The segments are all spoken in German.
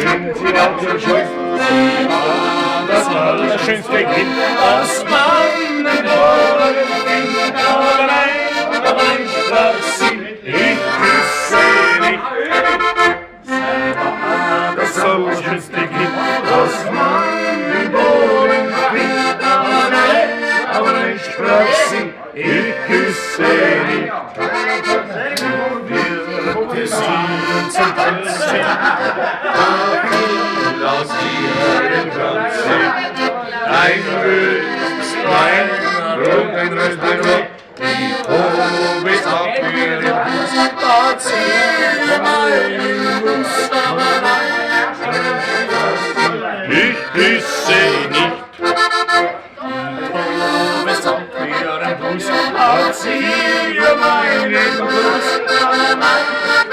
sind sie auch so schön. Sie war das allerschönste Kind, das man geboren findet. Aber nein, sprach sie, ich küsse dich. Sie war das allerschönste Kind, das man geboren findet. Aber nein, sprach sie, ich küsse dich. Wir sind zum Tanzen, aus ihrem Glanze. Ein grünes Bein, rund ein Röstbein, die Probe ist auf ihrem Fuß, hat sie meinen Fuß, aber nein, ich küsse nicht. Die Probe ist auf ihrem Fuß, hat sie meinen Fuß, aber nein,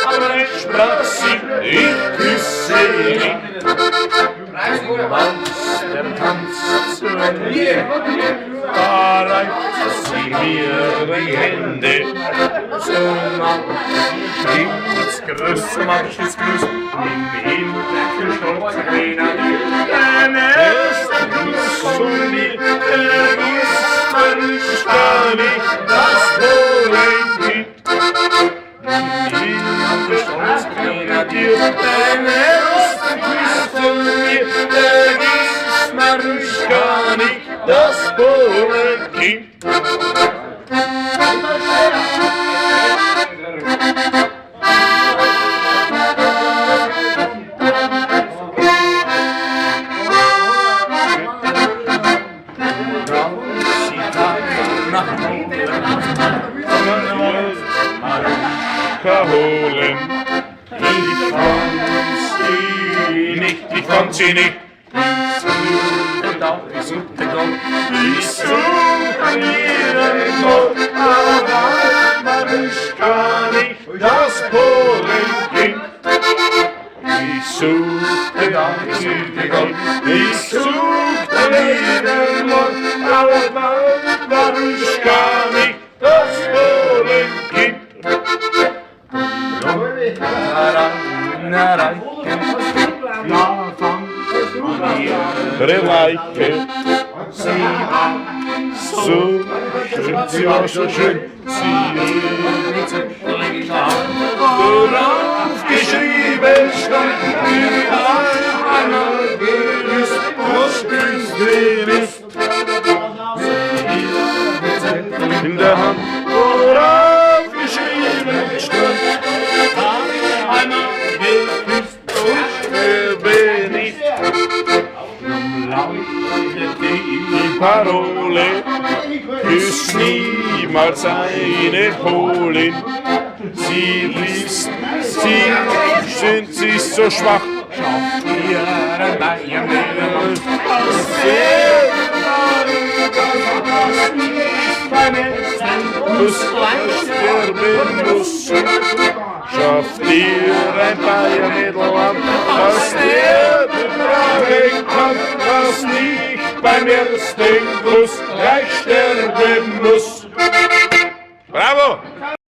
aber ich sprach sie, ich küsse nicht. Der Tanz zu Ende, da reicht sie mir die Hände zum Abschied. Grüß, manches Grüß, nimm ihn gestolz hin an dir. Dein erster Kuss von mir, der ist gar nicht das Wohlend. Nimm ihn gestolz hin an dir, dein erster Kuss von mir, der ist gar nicht das Bohlenkind. Holen. Ich fand sie nicht. Ich suche ihren Gott, aber Maruschka nicht das Polenkind. Ich suchte ihren Gott, ich suchte ihren Gott, aber Maruschka nicht das Polenkind. Leiche, sie war so schön, worauf geschrieben stand, wie einmal gewusst, was Küste ist. In der Hand, worauf geschrieben stand, einmal gewusst, was bin ich. Die Parole, küss niemals eine Polin. Sie liest, sie ist so schwach, schafft ihren Bein aus der beim ersten Kuss sterben muss. Schafft ihr ein Bayermädel an, was der betragen kann, was nicht beim ersten Kuss gleich sterben muss. Bravo!